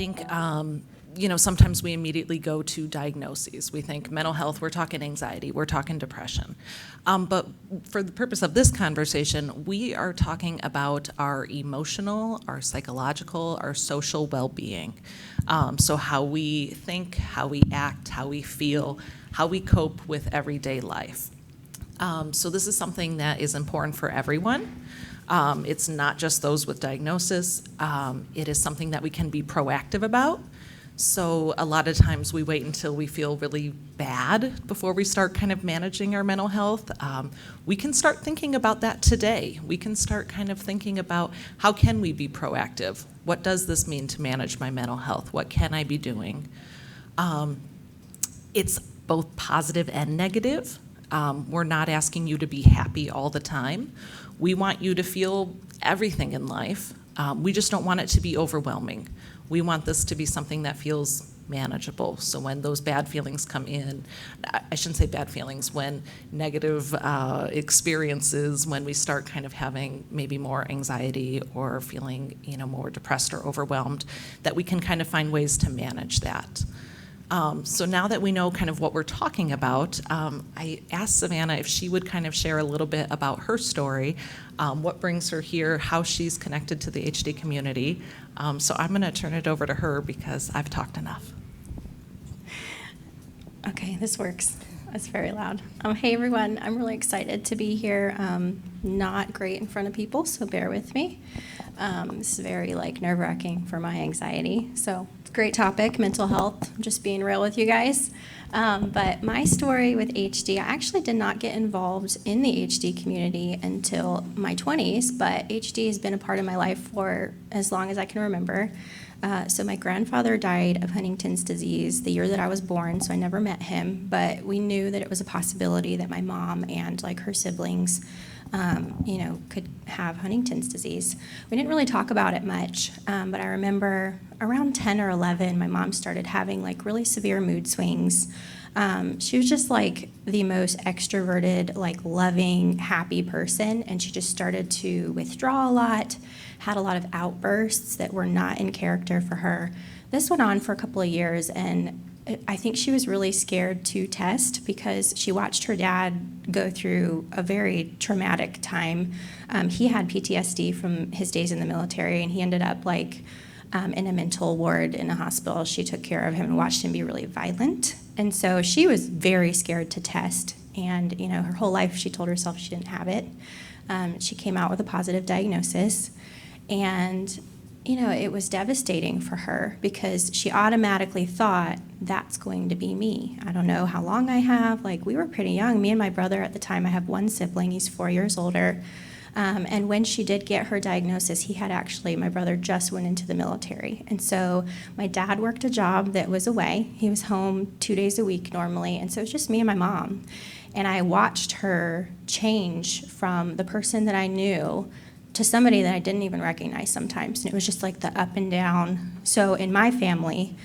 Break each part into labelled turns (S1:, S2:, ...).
S1: think, sometimes we immediately go to diagnoses. We think mental health, we're talking anxiety, we're talking depression. But for the purpose of this conversation, we are talking about our emotional, our psychological, our social well-being. So how we think, how we act, how we feel, how we cope with everyday life. So this is something that is important for everyone. It's not just those with diagnosis. It is something that we can be proactive about. So a lot of times we wait until we feel really bad before we start kind of managing our mental health. We can start thinking about that today. We can start kind of thinking about how can we be proactive? What does this mean to manage my mental health? What can I be doing? It's both positive and negative. We're not asking you to be happy all the time. We want you to feel everything in life. We just don't want it to be overwhelming. We want this to be something that feels manageable. So when those bad feelings come in, I shouldn't say bad feelings, when negative experiences, when we start kind of having maybe more anxiety or feeling, more depressed or overwhelmed, that we can kind of find ways to manage that. So now that we know kind of what we're talking about, I asked Savannah if she would kind of share a little bit about her story, what brings her here, how she's connected to the HD community. So I'm going to turn it over to her because I've talked enough.
S2: Okay, this works. That's very loud. Hey everyone, I'm really excited to be here. Not great in front of people, so bear with me. This is very nerve-wracking for my anxiety. So great topic, mental health. I'm just being real with you guys. But my story with HD, I actually did not get involved in the HD community until my 20s, but HD has been a part of my life for as long as I can remember. So my grandfather died of Huntington's disease the year that I was born, so I never met him, but we knew that it was a possibility that my mom and her siblings could have Huntington's disease. We didn't really talk about it much, but I remember around 10 or 11, my mom started having really severe mood swings. She was just the most extroverted, loving, happy person, and she just started to withdraw a lot, had a lot of outbursts that were not in character for her. This went on for a couple of years, and I think she was really scared to test because she watched her dad go through a very traumatic time. He had PTSD from his days in the military, and he ended up in a mental ward in a hospital. She took care of him and watched him be really violent. And so she was very scared to test. And, her whole life she told herself she didn't have it. She came out with a positive diagnosis. And it was devastating for her because she automatically thought, that's going to be me. I don't know how long I have. We were pretty young. Me and my brother at the time, I have one sibling. He's 4 years older. And when she did get her diagnosis, my brother just went into the military. And so my dad worked a job that was away. He was home 2 days a week normally. And so it was just me and my mom. And I watched her change from the person that I knew to somebody that I didn't even recognize sometimes. And it was just the up and down. So in my family,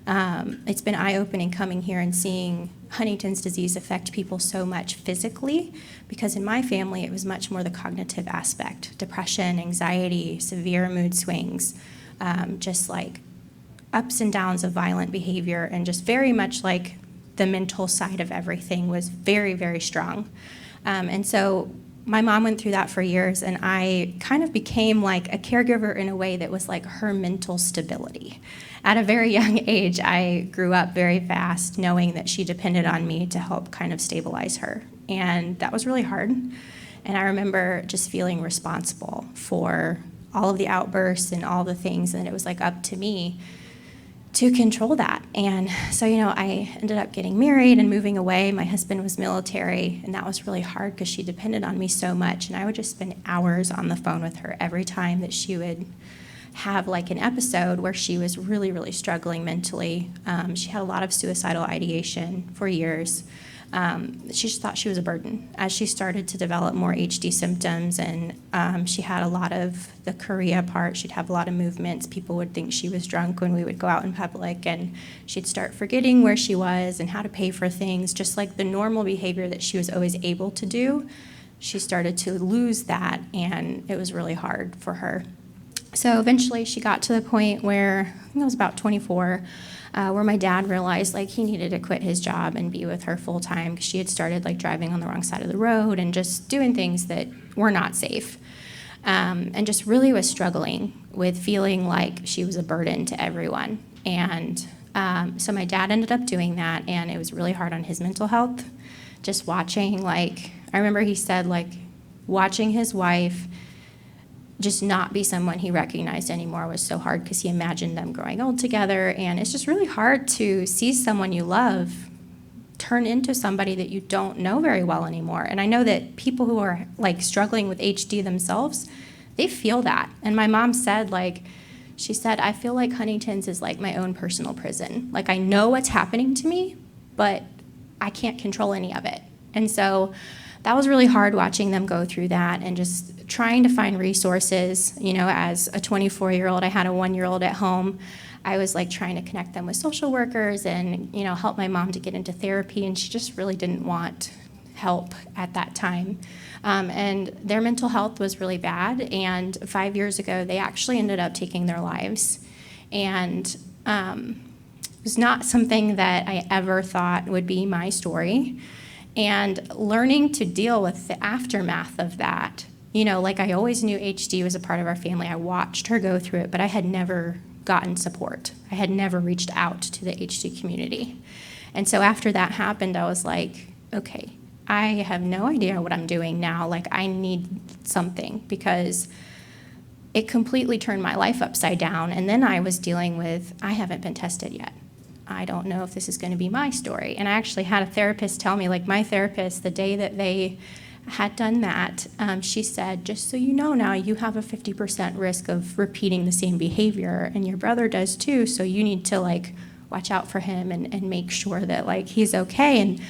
S2: it's been eye-opening coming here and seeing Huntington's disease affect people so much physically, because in my family it was much more the cognitive aspect, depression, anxiety, severe mood swings, just ups and downs of violent behavior, and just very much the mental side of everything was very, very strong. And so my mom went through that for years, and I kind of became a caregiver in a way that was her mental stability. At a very young age, I grew up very fast knowing that she depended on me to help kind of stabilize her. And that was really hard. And I remember just feeling responsible for all of the outbursts and all the things, and it was up to me to control that. And so, I ended up getting married and moving away. My husband was military, and that was really hard because she depended on me so much. And I would just spend hours on the phone with her every time that she would have an episode where she was really, really struggling mentally. She had a lot of suicidal ideation for years. She just thought she was a burden. As she started to develop more HD symptoms, and she had a lot of the chorea part, she'd have a lot of movements. People would think she was drunk when we would go out in public, and she'd start forgetting where she was and how to pay for things, just the normal behavior that she was always able to do. She started to lose that, and it was really hard for her. So eventually she got to the point where, I think I was about 24, where my dad realized like he needed to quit his job and be with her full time because she had started like driving on the wrong side of the road and just doing things that were not safe. And just really was struggling with feeling like she was a burden to everyone. And so my dad ended up doing that, and it was really hard on his mental health. Just watching, like, I remember he said, like, watching his wife just not be someone he recognized anymore was so hard because he imagined them growing old together. And it's just really hard to see someone you love turn into somebody that you don't know very well anymore. And I know that people who are like struggling with HD themselves, they feel that. And my mom said, like, she said, I feel like Huntington's is like my own personal prison. Like, I know what's happening to me, but I can't control any of it. And so that was really hard watching them go through that and just trying to find resources. You know, as a 24-year-old, I had a 1-year-old at home. I was like trying to connect them with social workers and, you know, help my mom to get into therapy, and she just really didn't want help at that time. And their mental health was really bad, and 5 years ago, they actually ended up taking their lives. And it was not something that I ever thought would be my story. And learning to deal with the aftermath of that, you know, like I always knew HD was a part of our family. I watched her go through it, but I had never gotten support. I had never reached out to the HD community. And so after that happened, I was like, okay, I have no idea what I'm doing now. Like, I need something, because it completely turned my life upside down. And then I was dealing with, I haven't been tested yet. I don't know if this is going to be my story. And I actually had a therapist tell me, like, my therapist, the day that they had done that, she said, just so you know now, you have a 50% risk of repeating the same behavior, and your brother does too, so you need to, like, watch out for him and make sure that, like, he's okay. And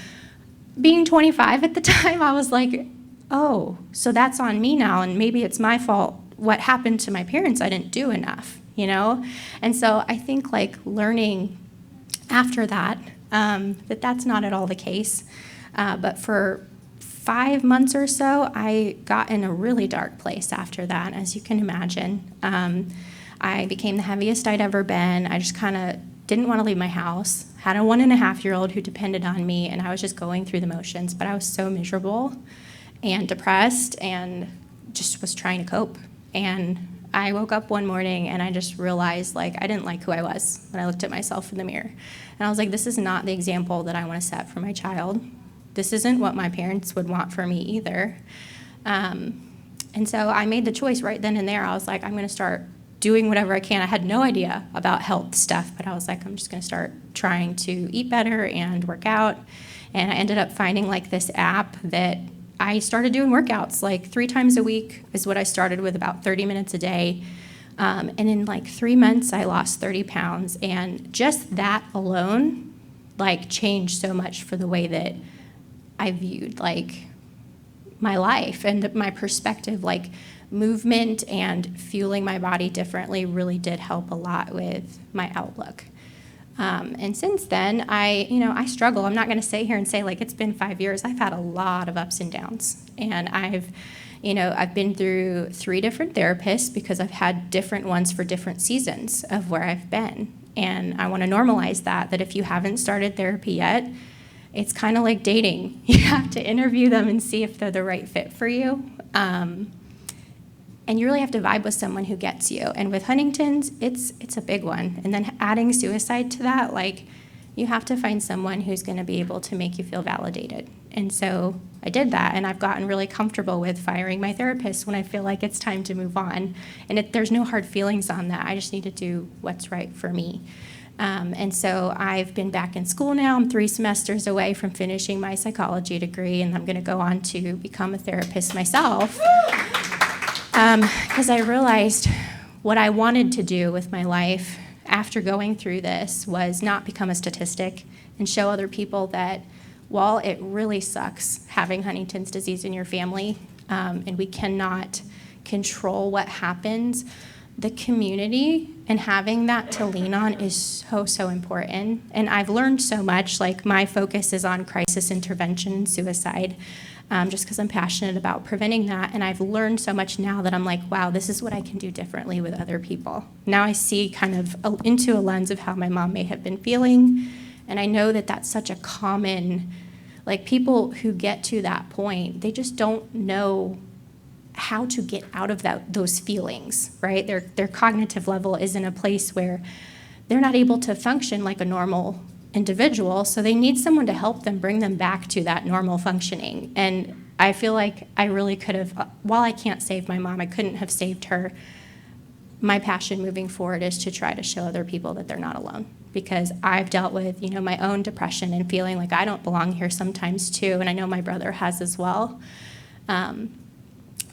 S2: being 25 at the time, I was like, oh, so that's on me now, and maybe it's my fault. What happened to my parents, I didn't do enough, you know? And so I think, like, learning after that, that's not at all the case. But for 5 months or so, I got in a really dark place after that, as you can imagine. I became the heaviest I'd ever been. I just kind of didn't want to leave my house. Had a 1.5-year-old who depended on me, and I was just going through the motions. But I was so miserable and depressed and just was trying to cope. And I woke up one morning and I just realized, like, I didn't like who I was when I looked at myself in the mirror. And I was like, this is not the example that I want to set for my child. This isn't what my parents would want for me either. And so I made the choice right then and there. I was like, I'm going to start doing whatever I can. I had no idea about health stuff, but I was like, I'm just going to start trying to eat better and work out. And I ended up finding, like, this app that I started doing workouts, like 3 times a week is what I started with, about 30 minutes a day. And in like 3 months, I lost 30 pounds. And just that alone, like, changed so much for the way that I viewed, like, my life and my perspective. Like, movement and fueling my body differently really did help a lot with my outlook. And since then, I struggle. I'm not going to sit here and say, like, it's been 5 years. I've had a lot of ups and downs. And I've been through 3 different therapists because I've had different ones for different seasons of where I've been. And I want to normalize that if you haven't started therapy yet, it's kind of like dating. You have to interview them and see if they're the right fit for you. And you really have to vibe with someone who gets you. And with Huntington's, it's a big one. And then adding suicide to that, like, you have to find someone who's going to be able to make you feel validated. And so I did that, and I've gotten really comfortable with firing my therapist when I feel like it's time to move on. And there's no hard feelings on that. I just need to do what's right for me. And so I've been back in school now. I'm 3 semesters away from finishing my psychology degree, and I'm going to go on to become a therapist myself. Because I realized what I wanted to do with my life after going through this was not become a statistic and show other people that while it really sucks having Huntington's disease in your family, and we cannot control what happens, the community and having that to lean on is so, so important. And I've learned so much. Like, my focus is on crisis intervention and suicide, just because I'm passionate about preventing that. And I've learned so much now that I'm like, wow, this is what I can do differently with other people. Now I see kind of into a lens of how my mom may have been feeling. And I know that that's such a common, like, people who get to that point, they just don't know how to get out of those feelings, right? Their cognitive level is in a place where they're not able to function like a normal individual, so they need someone to help them bring them back to that normal functioning. And I feel like I really could have, while I can't save my mom, I couldn't have saved her. My passion moving forward is to try to show other people that they're not alone, because I've dealt with, my own depression and feeling like I don't belong here sometimes too, and I know my brother has as well.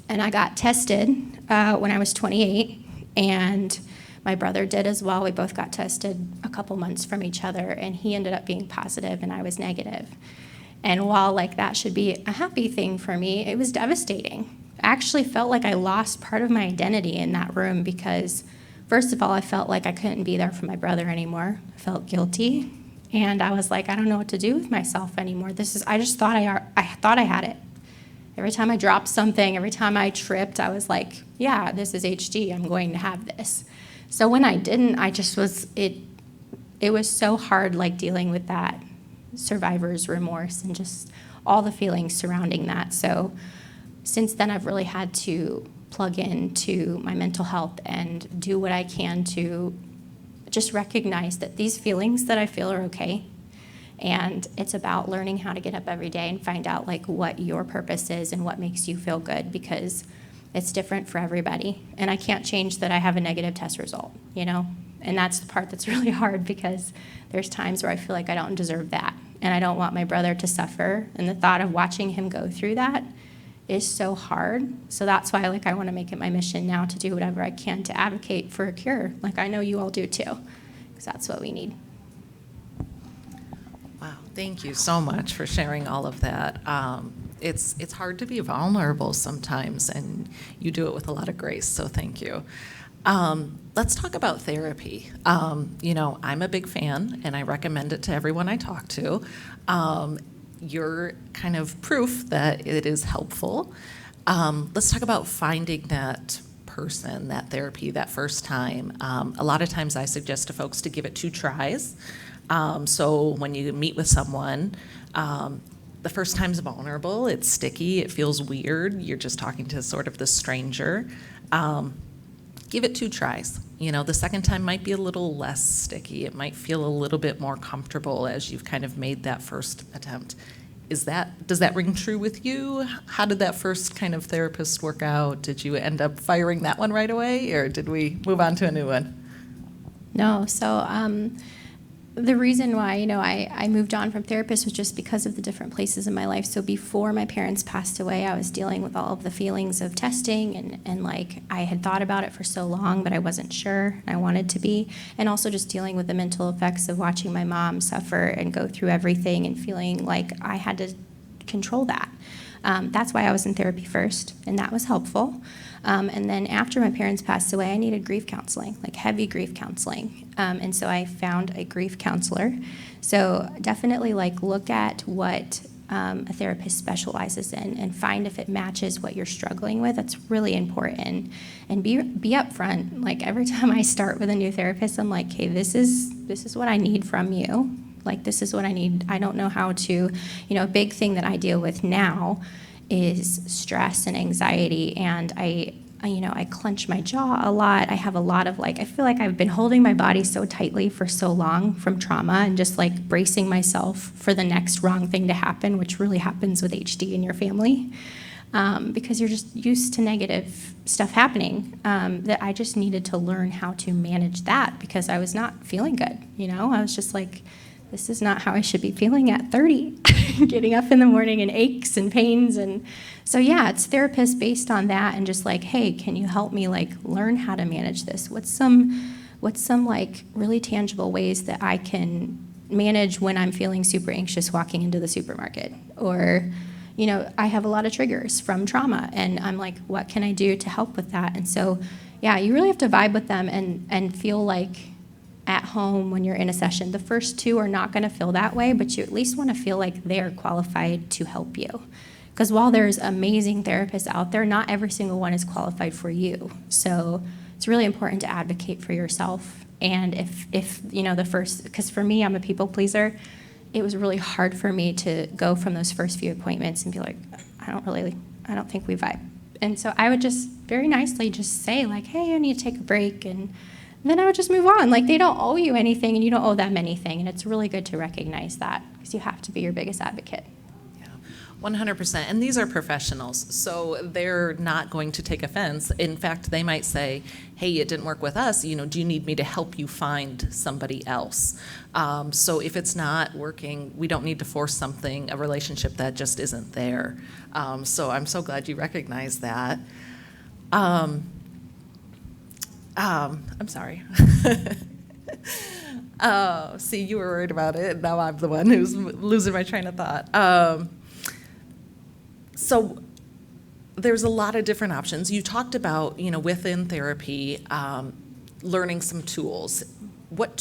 S2: And I got tested when I was 28, and my brother did as well. We both got tested a couple months from each other, and he ended up being positive and I was negative. And while like that should be a happy thing for me, it was devastating. I actually felt like I lost part of my identity in that room because, first of all, I felt like I couldn't be there for my brother anymore. I felt guilty, and I was like, I don't know what to do with myself anymore. I just thought I thought I had it. Every time I dropped something, every time I tripped, I was like, yeah, this is HD. I'm going to have this. So when I didn't, I just it was so hard, like, dealing with that survivor's remorse and just all the feelings surrounding that. So since then, I've really had to plug into my mental health and do what I can to just recognize that these feelings that I feel are okay. And it's about learning how to get up every day and find out, like, what your purpose is and what makes you feel good, because it's different for everybody. And I can't change that I have a negative test result, And that's the part that's really hard, because there's times where I feel like I don't deserve that. And I don't want my brother to suffer. And the thought of watching him go through that is so hard. So that's why, like, I want to make it my mission now to do whatever I can to advocate for a cure. Like, I know you all do too, because that's what we need.
S1: Wow, thank you so much for sharing all of that. It's hard to be vulnerable sometimes, and you do it with a lot of grace, so thank you. Let's talk about therapy. I'm a big fan, and I recommend it to everyone I talk to. You're kind of proof that it is helpful. Let's talk about finding that person, that therapy, that first time. A lot of times I suggest to folks to give it 2 tries. So when you meet with someone, the first time's vulnerable, it's sticky, it feels weird, you're just talking to sort of the stranger. Give it 2 tries. The second time might be a little less sticky, it might feel a little bit more comfortable as you've kind of made that first attempt. Does that ring true with you? How did that first kind of therapist work out? Did you end up firing that one right away, or did we move on to a new one?
S2: No, so the reason why, I moved on from therapists was just because of the different places in my life. So before my parents passed away, I was dealing with all of the feelings of testing, and like, I had thought about it for so long, but I wasn't sure, and I wanted to be. And also just dealing with the mental effects of watching my mom suffer and go through everything and feeling like I had to control that. That's why I was in therapy first, and that was helpful. And then after my parents passed away, I needed grief counseling, like heavy grief counseling. And so I found a grief counselor. So definitely, like, look at what a therapist specializes in and find if it matches what you're struggling with. That's really important. And be upfront. Like, every time I start with a new therapist, I'm like, hey, this is what I need from you. Like, this is what I need. I don't know how to, a big thing that I deal with now is stress and anxiety, and I clench my jaw a lot. I have a lot of, I feel like I've been holding my body so tightly for so long from trauma, and just like bracing myself for the next wrong thing to happen, which really happens with HD in your family, because you're just used to negative stuff happening, that I just needed to learn how to manage that, because I was not feeling good. I was just like, this is not how I should be feeling at 30, getting up in the morning and aches and pains. And so, yeah, it's therapist based on that, and just like, hey, can you help me, like, learn how to manage this? What's some like really tangible ways that I can manage when I'm feeling super anxious walking into the supermarket? Or, I have a lot of triggers from trauma, and I'm like, what can I do to help with that? And so Yeah, you really have to vibe with them and feel like at home when you're in a session. The first two are not going to feel that way, but you at least want to feel like they're qualified to help you. Because while there's amazing therapists out there, not every single one is qualified for you. So it's really important to advocate for yourself. And if you know, the first, because for me, I'm a people pleaser, it was really hard for me to go from those first few appointments and be like, I don't think we vibe. And so I would just very nicely just say like, hey, I need to take a break. And then I would just move on. Like, they don't owe you anything and you don't owe them anything. And it's really good to recognize that, because you have to be your biggest advocate.
S1: 100%. And these are professionals, so they're not going to take offense. In fact, they might say, hey, it didn't work with us. Do you need me to help you find somebody else? So if it's not working, we don't need to force a relationship that just isn't there. So I'm so glad you recognize that. I'm sorry. See, you were worried about it, and now I'm the one who's losing my train of thought. So there's a lot of different options. You talked about, within therapy, learning some tools. What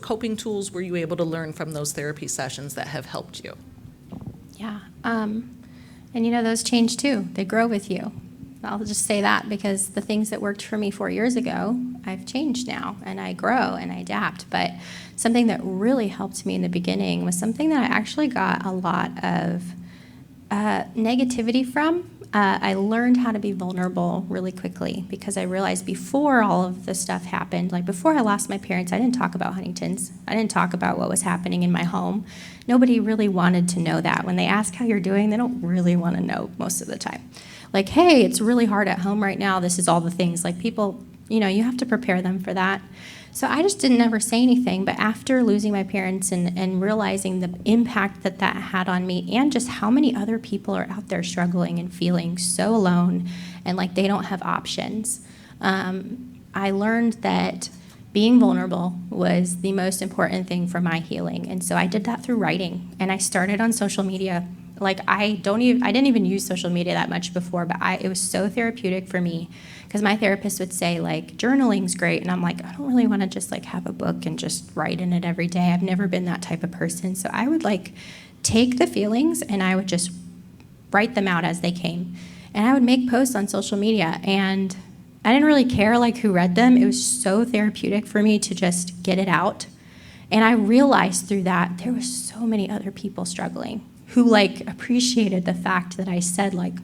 S1: coping tools were you able to learn from those therapy sessions that have helped you?
S2: Yeah. And those change too. They grow with you. I'll just say that, because the things that worked for me 4 years ago, I've changed now, and I grow and I adapt. But something that really helped me in the beginning was something that I actually got a lot of negativity from. I learned how to be vulnerable really quickly, because I realized before all of this stuff happened, like before I lost my parents, I didn't talk about Huntington's. I didn't talk about what was happening in my home. Nobody really wanted to know that. When they ask how you're doing, they don't really want to know most of the time. Like, hey, it's really hard at home right now. This is all the things. Like, people, you have to prepare them for that. So I just didn't ever say anything. But after losing my parents and realizing the impact that had on me, and just how many other people are out there struggling and feeling so alone and like they don't have options, I learned that being vulnerable was the most important thing for my healing. And so I did that through writing. And I started on social media. Like, I didn't even use social media that much before, but it was so therapeutic for me, because my therapist would say, like, journaling's great, and I'm like, I don't really want to just like have a book and just write in it every day. I've never been that type of person. So I would like take the feelings and I would just write them out as they came. And I would make posts on social media, and I didn't really care like who read them. It was so therapeutic for me to just get it out. And I realized through that there was so many other people struggling who like appreciated the fact that I said, like,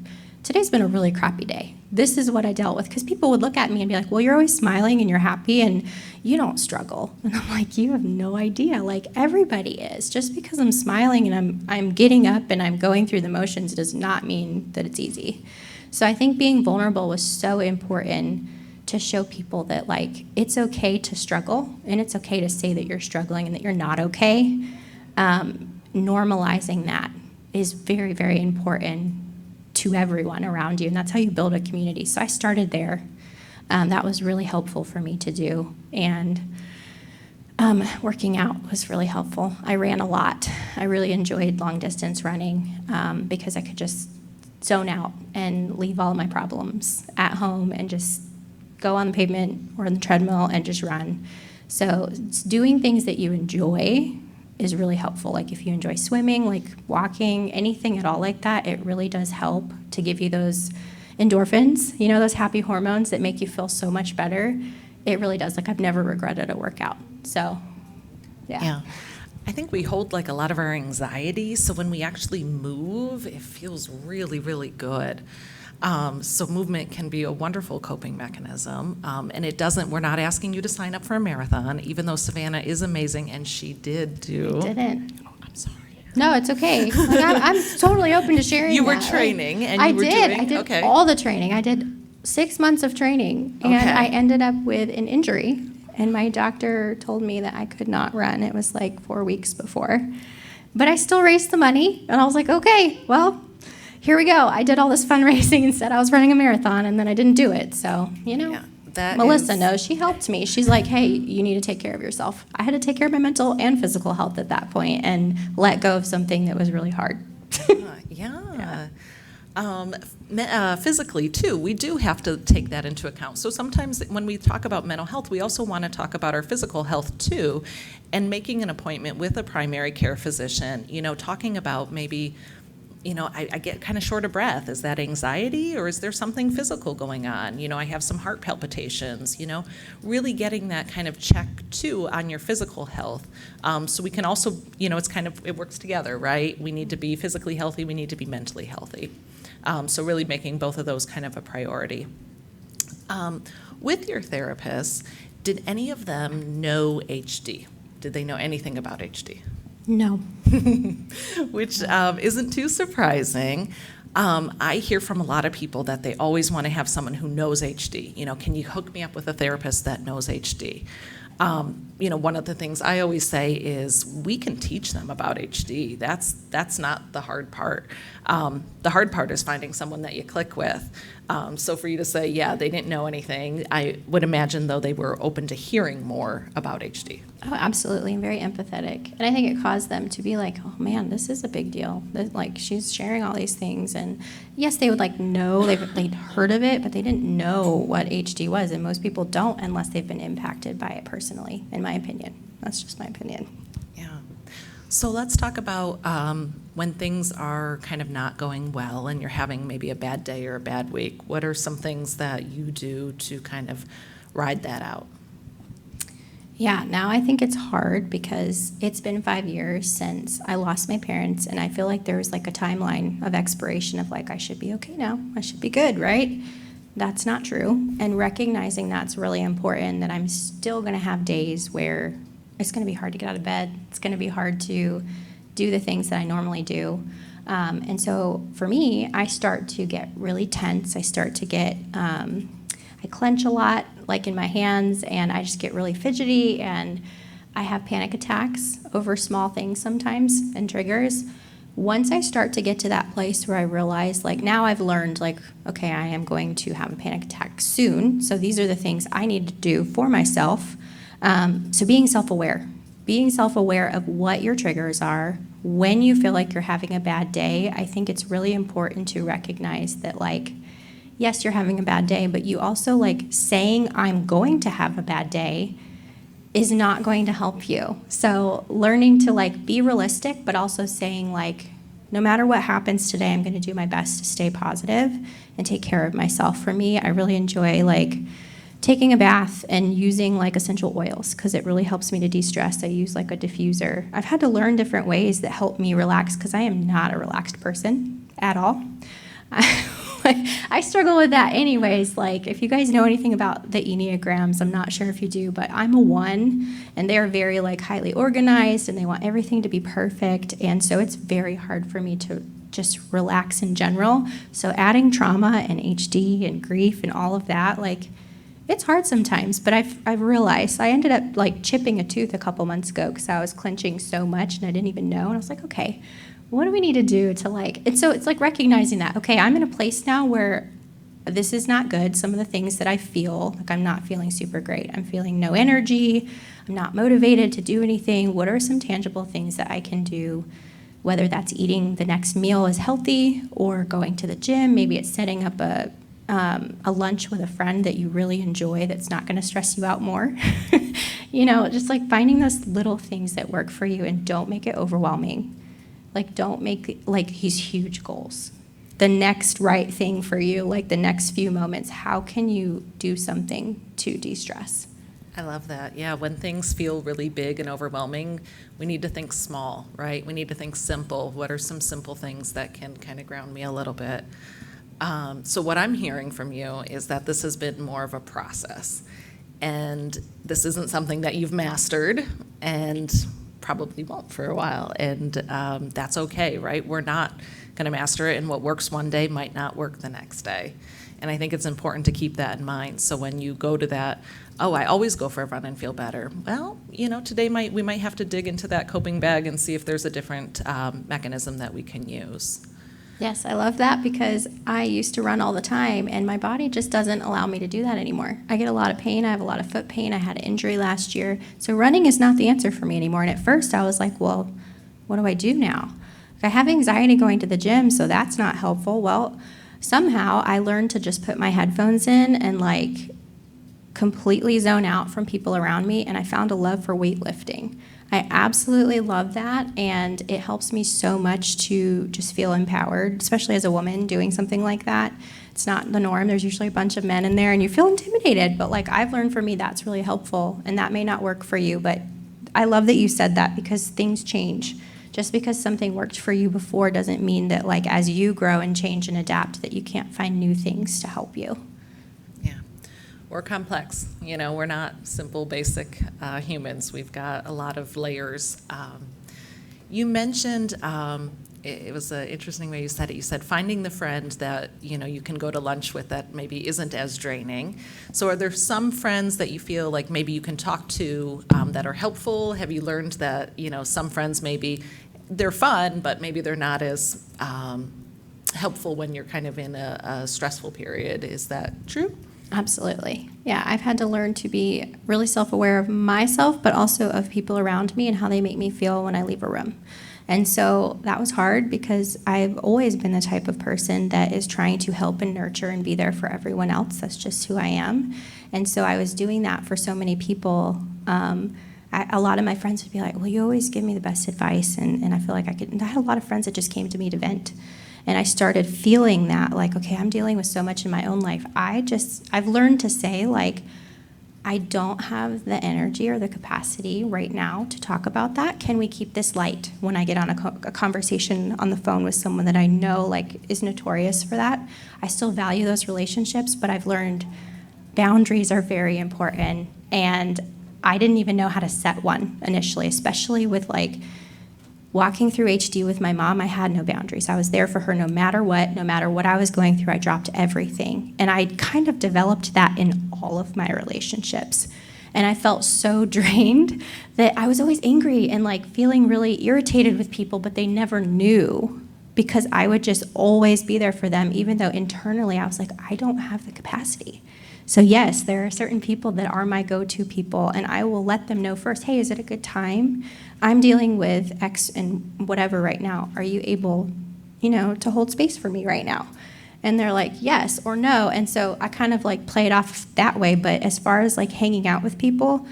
S2: today's been a really crappy day. This is what I dealt with. Because people would look at me and be like, well, you're always smiling and you're happy and you don't struggle. And I'm like, you have no idea. Like, everybody is. Just because I'm smiling and I'm getting up and I'm going through the motions does not mean that it's easy. So I think being vulnerable was so important to show people that, like, it's okay to struggle, and it's okay to say that you're struggling and that you're not okay. Normalizing that is very, very important to everyone around you, and that's how you build a community. So I started there. That was really helpful for me to do, and working out was really helpful. I ran a lot. I really enjoyed long-distance running because I could just zone out and leave all my problems at home and just go on the pavement or on the treadmill and just run. So doing things that you enjoy is really helpful. Like, if you enjoy swimming, like walking, anything at all like that, it really does help to give you those endorphins, those happy hormones that make you feel so much better. It really does. Like, I've never regretted a workout. So, yeah.
S1: I think we hold like a lot of our anxiety, so when we actually move, it feels really, really good. So movement can be a wonderful coping mechanism, and we're not asking you to sign up for a marathon, even though Savannah is amazing, and she did do.
S2: I didn't.
S1: Oh, I'm sorry.
S2: No, it's okay. Like, I'm totally open to sharing.
S1: You were
S2: that.
S1: training, and
S2: I
S1: you were
S2: did.
S1: doing.
S2: I did
S1: okay.
S2: all the training. I did 6 months of training, and
S1: Okay.
S2: I ended up with an injury. And my doctor told me that I could not run. It was like 4 weeks before, but I still raised the money, and I was like, okay, well, here we go. I did all this fundraising and said I was running a marathon, and then I didn't do it. So, Melissa knows. She helped me. She's like, hey, you need to take care of yourself. I had to take care of my mental and physical health at that point and let go of something that was really hard.
S1: Yeah. Physically, too, we do have to take that into account. So sometimes when we talk about mental health, we also want to talk about our physical health, too, and making an appointment with a primary care physician, talking about maybe, I get kind of short of breath. Is that anxiety, or is there something physical going on? I have some heart palpitations, really getting that kind of check, too, on your physical health. So we can also, it works together, right? We need to be physically healthy, we need to be mentally healthy. So really making both of those kind of a priority. With your therapists, did any of them know HD? Did they know anything about HD?
S2: No.
S1: Which isn't too surprising. I hear from a lot of people that they always want to have someone who knows HD. Can you hook me up with a therapist that knows HD? One of the things I always say is we can teach them about HD. That's not the hard part. The hard part is finding someone that you click with. So for you to say, yeah, they didn't know anything, I would imagine, though, they were open to hearing more about HD.
S2: Oh, absolutely. I'm very empathetic. And I think it caused them to be like, oh man, this is a big deal. She's sharing all these things. And yes, they would know, they'd heard of it, but they didn't know what HD was. And most people don't unless they've been impacted by it personally, in my opinion. That's just my opinion.
S1: Yeah. So let's talk about when things are kind of not going well and you're having maybe a bad day or a bad week. What are some things that you do to kind of ride that out?
S2: Yeah, now I think it's hard because it's been 5 years since I lost my parents, and I feel like there was a timeline of expiration of I should be okay now, I should be good, right? That's not true, and recognizing that's really important, that I'm still going to have days where it's going to be hard to get out of bed, it's going to be hard to do the things that I normally do. And so for me, I start to get really tense, I start to get, I clench a lot, in my hands, and I just get really fidgety, and I have panic attacks over small things sometimes and triggers. Once I start to get to that place where I realize, now I've learned, okay, I am going to have a panic attack soon, so these are the things I need to do for myself. So being self-aware of what your triggers are, when you feel like you're having a bad day, I think it's really important to recognize that, yes, you're having a bad day, but you also, saying I'm going to have a bad day is not going to help you. So learning to, be realistic, but also saying, no matter what happens today, I'm going to do my best to stay positive and take care of myself. For me, I really enjoy, taking a bath and using, essential oils because it really helps me to de-stress. I use, a diffuser. I've had to learn different ways that help me relax because I am not a relaxed person at all. I struggle with that anyways. If you guys know anything about the Enneagrams, I'm not sure if you do, but I'm a 1, and they're very highly organized, and they want everything to be perfect, and so it's very hard for me to just relax in general. So adding trauma and HD and grief and all of that, it's hard sometimes, but I've realized I ended up chipping a tooth a couple months ago because I was clenching so much and I didn't even know, and I was like, okay, what do we need to do to and so it's recognizing that, okay, I'm in a place now where this is not good. Some of the things that I feel, I'm not feeling super great. I'm feeling no energy. I'm not motivated to do anything. What are some tangible things that I can do, whether that's eating the next meal is healthy or going to the gym? Maybe it's setting up a lunch with a friend that you really enjoy that's not going to stress you out more. Just finding those little things that work for you, and don't make it overwhelming. Don't make these huge goals. The next right thing for you, the next few moments, how can you do something to de-stress?
S1: I love that. Yeah, when things feel really big and overwhelming, we need to think small, right? We need to think simple. What are some simple things that can kind of ground me a little bit? So what I'm hearing from you is that this has been more of a process, and this isn't something that you've mastered, and probably won't for a while, and that's okay, right? We're not going to master it, and what works one day might not work the next day. And I think it's important to keep that in mind. So when you go to that, oh, I always go for a run and feel better. Well, today we might have to dig into that coping bag and see if there's a different mechanism that we can use.
S2: Yes, I love that because I used to run all the time, and my body just doesn't allow me to do that anymore. I get a lot of pain. I have a lot of foot pain. I had an injury last year. So running is not the answer for me anymore. And at first I was like, well, what do I do now? I have anxiety going to the gym, so that's not helpful. Well, somehow I learned to just put my headphones in and like completely zone out from people around me, and I found a love for weightlifting. I absolutely love that, and it helps me so much to just feel empowered, especially as a woman doing something like that. It's not the norm. There's usually a bunch of men in there, and you feel intimidated, but like I've learned for me that's really helpful, and that may not work for you, but I love that you said that because things change. Just because something worked for you before doesn't mean that like as you grow and change and adapt that you can't find new things to help you.
S1: Yeah, we're complex. You know, we're not simple, basic humans. We've got a lot of layers. You mentioned, it was an interesting way you said it. You said finding the friend that, you know, you can go to lunch with that maybe isn't as draining. So are there some friends that you feel like maybe you can talk to that are helpful? Have you learned that, you know, some friends maybe they're fun, but maybe they're not as helpful when you're kind of in a stressful period? Is that true?
S2: Absolutely. Yeah, I've had to learn to be really self-aware of myself, but also of people around me and how they make me feel when I leave a room. And so that was hard because I've always been the type of person that is trying to help and nurture and be there for everyone else. That's just who I am. And so I was doing that for so many people. A lot of my friends would be like, well, you always give me the best advice. And I feel like I had a lot of friends that just came to me to vent. And I started feeling that, like, okay, I'm dealing with so much in my own life. I've learned to say, like, I don't have the energy or the capacity right now to talk about that. Can we keep this light when I get on a conversation on the phone with someone that I know, like, is notorious for that? I still value those relationships, but I've learned boundaries are very important. And I didn't even know how to set one initially, especially with, like, walking through HD with my mom. I had no boundaries. I was there for her no matter what I was going through. I dropped everything. And I kind of developed that in all of my relationships. And I felt so drained that I was always angry and like feeling really irritated with people, but they never knew because I would just always be there for them, even though internally I was like, I don't have the capacity. So yes, there are certain people that are my go-to people, and I will let them know first, hey, is it a good time? I'm dealing with X and whatever right now. Are you able, to hold space for me right now? And they're like, yes or no. And so I kind of like play it off that way. But as far as like hanging out with people,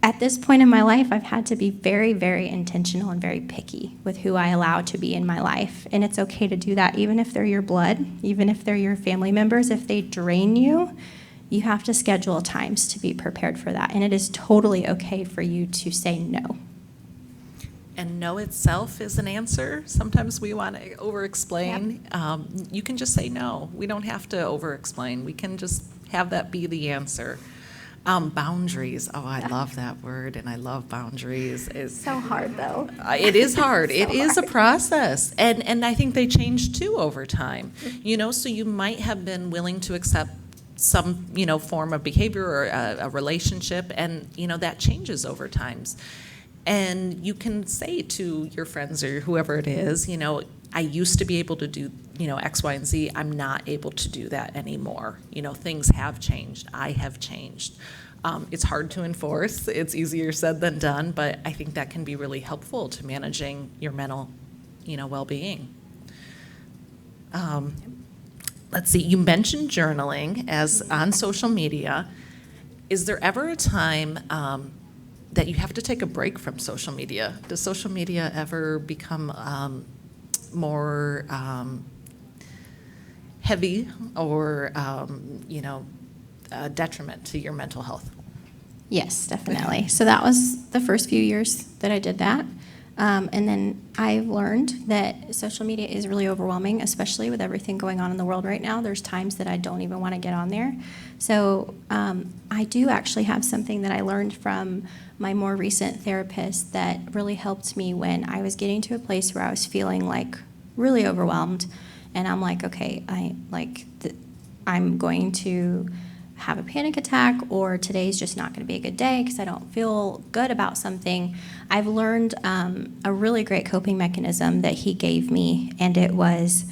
S2: at this point in my life, I've had to be very, very intentional and very picky with who I allow to be in my life. And it's okay to do that, even if they're your blood, even if they're your family members. If they drain you, you have to schedule times to be prepared for that. And it is totally okay for you to say no.
S1: And no itself is an answer. Sometimes we want to over-explain.
S2: Yep.
S1: You can just say no. We don't have to over-explain. We can just have that be the answer. Boundaries. Oh, I love that word, and I love boundaries.
S2: So hard, though.
S1: It is hard.
S2: So
S1: it is a
S2: hard.
S1: process. And I think they change, too, over time. So you might have been willing to accept some, form of behavior or a relationship, and, that changes over times. And you can say to your friends or whoever it is, I used to be able to do, X, Y, and Z. I'm not able to do that anymore. Things have changed. I have changed. It's hard to enforce. It's easier said than done, but I think that can be really helpful to managing your mental, well-being. Let's see, you mentioned journaling as on social media. Is there ever a time that you have to take a break from social media? Does social media ever become more heavy or, a detriment to your mental health?
S2: Yes, definitely. So that was the first few years that I did that. And then I've learned that social media is really overwhelming, especially with everything going on in the world right now. There's times that I don't even want to get on there. So I do actually have something that I learned from my more recent therapist that really helped me when I was getting to a place where I was feeling like really overwhelmed. And I'm like, okay, I'm going to have a panic attack, or today's just not going to be a good day because I don't feel good about something. I've learned a really great coping mechanism that he gave me, and it was,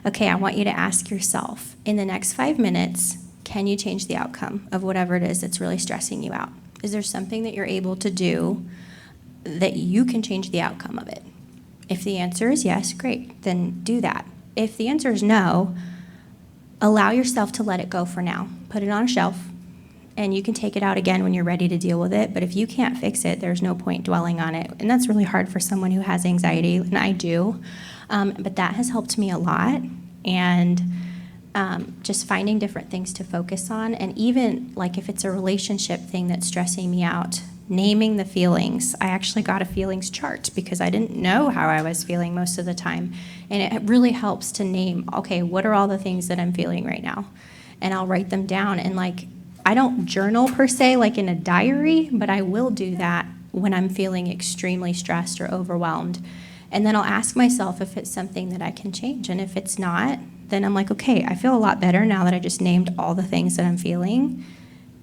S2: okay, I want you to ask yourself, in the next 5 minutes, can you change the outcome of whatever it is that's really stressing you out? Is there something that you're able to do that you can change the outcome of it? If the answer is yes, great, then do that. If the answer is no, allow yourself to let it go for now. Put it on a shelf, and you can take it out again when you're ready to deal with it. But if you can't fix it, there's no point dwelling on it. And that's really hard for someone who has anxiety, and I do. But that has helped me a lot. And just finding different things to focus on. And even like if it's a relationship thing that's stressing me out, naming the feelings. I actually got a feelings chart because I didn't know how I was feeling most of the time. And it really helps to name, okay, what are all the things that I'm feeling right now? And I'll write them down. And like, I don't journal per se, like in a diary, but I will do that when I'm feeling extremely stressed or overwhelmed. And then I'll ask myself if it's something that I can change. And if it's not, then I'm like, okay, I feel a lot better now that I just named all the things that I'm feeling.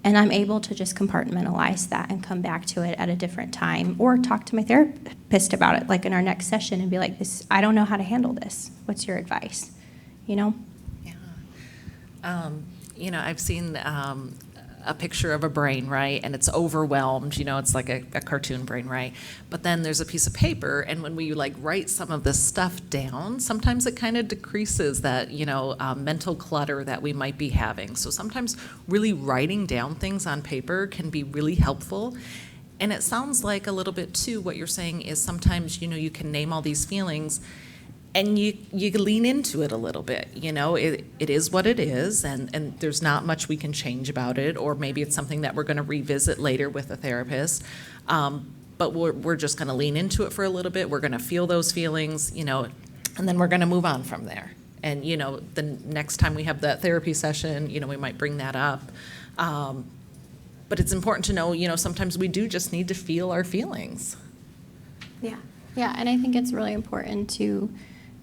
S2: And I'm able to just compartmentalize that and come back to it at a different time, or talk to my therapist about it, like in our next session, and be like, "This, I don't know how to handle this. What's your advice?" You know?
S1: Yeah. I've seen a picture of a brain, right? And it's overwhelmed, it's like a cartoon brain, right? But then there's a piece of paper, and when we like write some of this stuff down, sometimes it kind of decreases that, mental clutter that we might be having. So sometimes really writing down things on paper can be really helpful. And it sounds like a little bit too, what you're saying is sometimes, you can name all these feelings, and you lean into it a little bit, it is what it is, and there's not much we can change about it, or maybe it's something that we're going to revisit later with a therapist, but we're just going to lean into it for a little bit. We're going to feel those feelings, and then we're going to move on from there. And, the next time we have that therapy session, we might bring that up. But it's important to know, sometimes we do just need to feel our feelings.
S2: Yeah, and I think it's really important to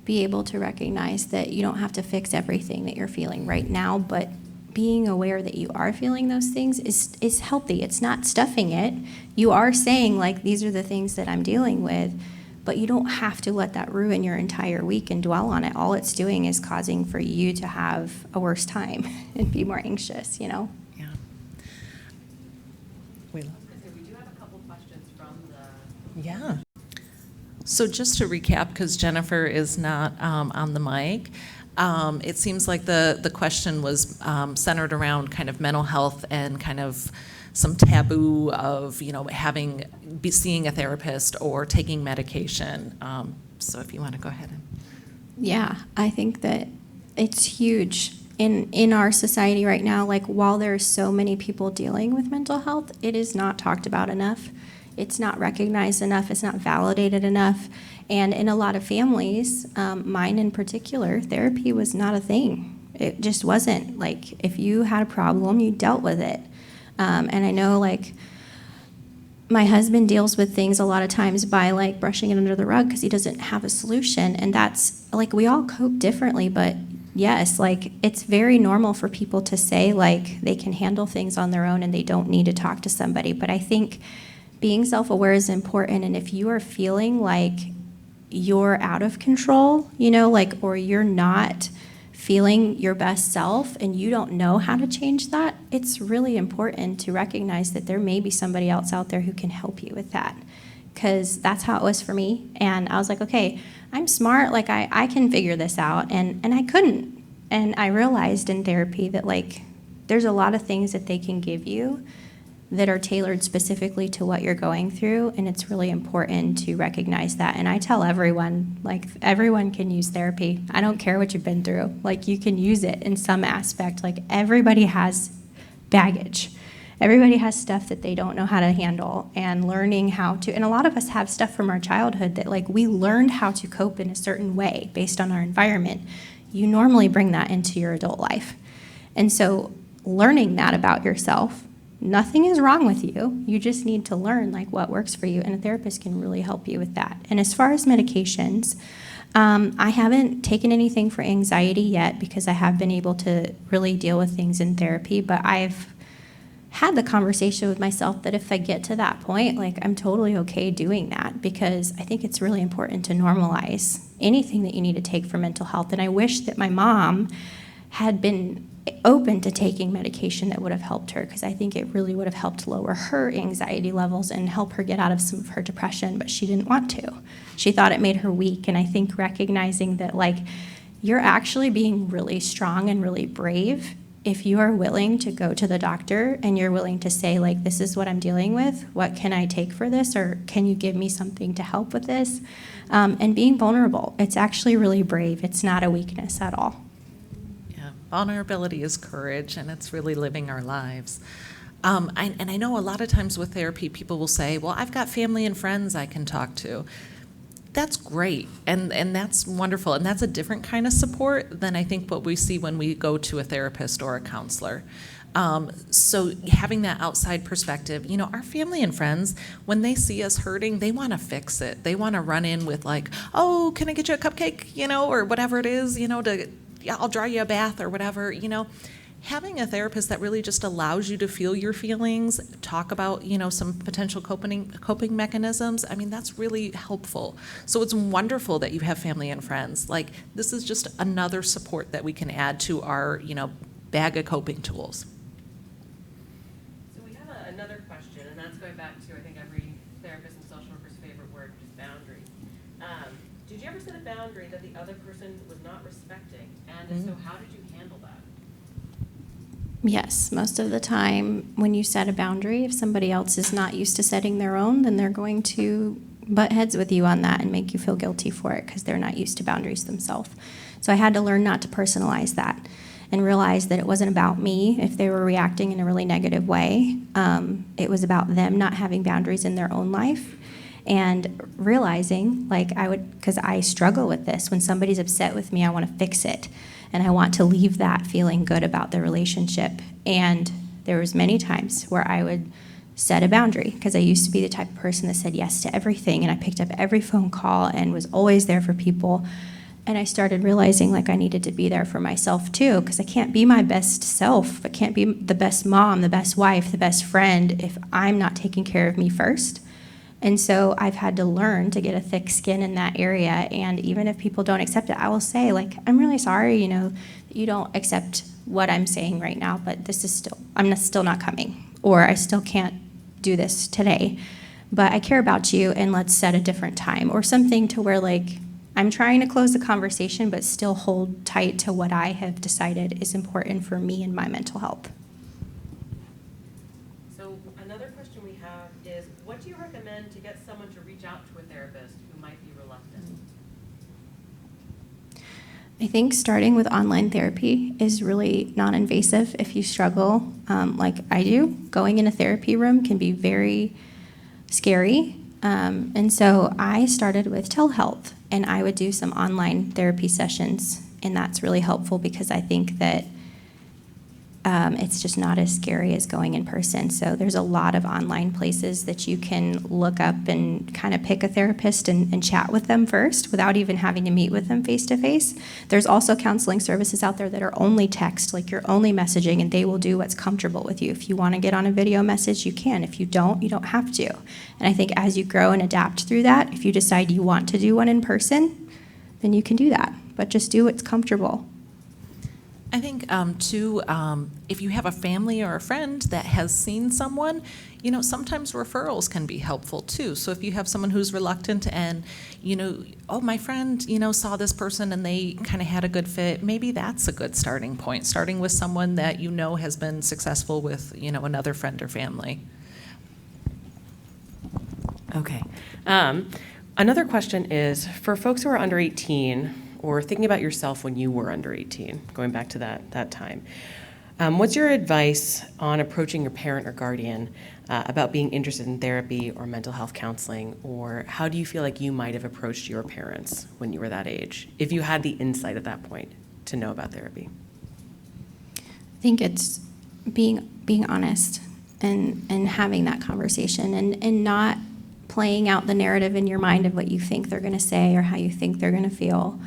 S2: be able to recognize that you don't have to fix everything that you're feeling right now, but being aware that you are feeling those things is healthy. It's not stuffing it. You are saying, like, these are the things that I'm dealing with, but you don't have to let that ruin your entire week and dwell on it. All it's doing is causing for you to have a worse time and be more anxious,
S1: Yeah.
S3: We do have a couple questions from the...
S1: Yeah. So just to recap, because Jennifer is not on the mic, it seems like the question was centered around kind of mental health and kind of some taboo of, seeing a therapist or taking medication. So if you want to go ahead.
S2: Yeah, I think that it's huge in our society right now. Like, while there are so many people dealing with mental health, it is not talked about enough. It's not recognized enough. It's not validated enough. And in a lot of families, mine in particular, therapy was not a thing. It just wasn't. Like, if you had a problem, you dealt with it. And I know, like, my husband deals with things a lot of times by, like, brushing it under the rug because he doesn't have a solution. And that's, like, we all cope differently, but yes, like, it's very normal for people to say, like, they can handle things on their own and they don't need to talk to somebody. But I think being self-aware is important, and if you are feeling like you're out of control, or you're not feeling your best self and you don't know how to change that, it's really important to recognize that there may be somebody else out there who can help you with that, because that's how it was for me. And I was like, okay, I'm smart, like I can figure this out, and I couldn't. And I realized in therapy that, like, there's a lot of things that they can give you that are tailored specifically to what you're going through, and it's really important to recognize that. And I tell everyone, like, everyone can use therapy. I don't care what you've been through. Like, you can use it in some aspect. Like, everybody has baggage. Everybody has stuff that they don't know how to handle, and learning how to, and a lot of us have stuff from our childhood that, like, we learned how to cope in a certain way based on our environment. You normally bring that into your adult life. And so learning that about yourself, nothing is wrong with you. You just need to learn, like, what works for you, and a therapist can really help you with that. And as far as medications, I haven't taken anything for anxiety yet because I have been able to really deal with things in therapy, but I've had the conversation with myself that if I get to that point, like, I'm totally okay doing that, because I think it's really important to normalize anything that you need to take for mental health. And I wish that my mom had been open to taking medication that would have helped her, because I think it really would have helped lower her anxiety levels and help her get out of some of her depression, but she didn't want to. She thought it made her weak, and I think recognizing that, like, you're actually being really strong and really brave if you are willing to go to the doctor and you're willing to say, like, this is what I'm dealing with, what can I take for this, or can you give me something to help with this? And being vulnerable, it's actually really brave. It's not a weakness at all.
S1: Yeah, vulnerability is courage, and it's really living our lives. And I know a lot of times with therapy, people will say, well, I've got family and friends I can talk to. That's great, and that's wonderful, and that's a different kind of support than I think what we see when we go to a therapist or a counselor. So having that outside perspective, you know, our family and friends, when they see us hurting, they want to fix it. They want to run in with like, oh, can I get you a cupcake, you know, or whatever it is, you know, I'll draw you a bath or whatever, you know. Having a therapist that really just allows you to feel your feelings, talk about, you know, some potential coping mechanisms, I mean, that's really helpful. So it's wonderful that you have family and friends. Like, this is just another support that we can add to our, you know, bag of coping tools.
S3: So we have another question, and that's going back to, I think, every therapist and social worker's favorite word, which is boundaries. Did you ever set a boundary that the other person was not respecting? And if so, how did you handle that?
S2: Yes, most of the time when you set a boundary, if somebody else is not used to setting their own, then they're going to butt heads with you on that and make you feel guilty for it because they're not used to boundaries themselves. So I had to learn not to personalize that and realize that it wasn't about me if they were reacting in a really negative way. It was about them not having boundaries in their own life. And realizing, like, because I struggle with this, when somebody's upset with me, I want to fix it. And I want to leave that feeling good about the relationship. And there was many times where I would set a boundary, because I used to be the type of person that said yes to everything, and I picked up every phone call and was always there for people. And I started realizing, like, I needed to be there for myself too, because I can't be my best self. I can't be the best mom, the best wife, the best friend if I'm not taking care of me first. And so I've had to learn to get a thick skin in that area. And even if people don't accept it, I will say, like, I'm really sorry, you know, you don't accept what I'm saying right now, but I'm still not coming, or I still can't do this today. But I care about you, and let's set a different time, or something to where, like, I'm trying to close the conversation, but still hold tight to what I have decided is important for me and my mental health.
S3: Another question we have is, what do you recommend to get someone to reach out to a therapist who might be reluctant?
S2: I think starting with online therapy is really non-invasive if you struggle like I do. Going in a therapy room can be very scary. And so I started with telehealth, and I would do some online therapy sessions, and that's really helpful because I think that it's just not as scary as going in person. So there's a lot of online places that you can look up and kind of pick a therapist and chat with them first without even having to meet with them face-to-face. There's also counseling services out there that are only text, like you're only messaging, and they will do what's comfortable with you. If you want to get on a video message, you can. If you don't have to. And I think as you grow and adapt through that, if you decide you want to do one in person, then you can do that. But just do what's comfortable.
S1: I think, too, if you have a family or a friend that has seen someone, you know, sometimes referrals can be helpful, too. So if you have someone who's reluctant and, you know, oh, my friend, you know, saw this person and they kind of had a good fit, maybe that's a good starting point, starting with someone that you know has been successful with, you know, another friend or family.
S3: Okay. Another question is, for folks who are under 18, or thinking about yourself when you were under 18, going back to that time, what's your advice on approaching your parent or guardian about being interested in therapy or mental health counseling, or how do you feel like you might have approached your parents when you were that age, if you had the insight at that point to know about therapy?
S2: I think it's being honest and having that conversation and not playing out the narrative in your mind of what you think they're going to say or how you think they're going to feel.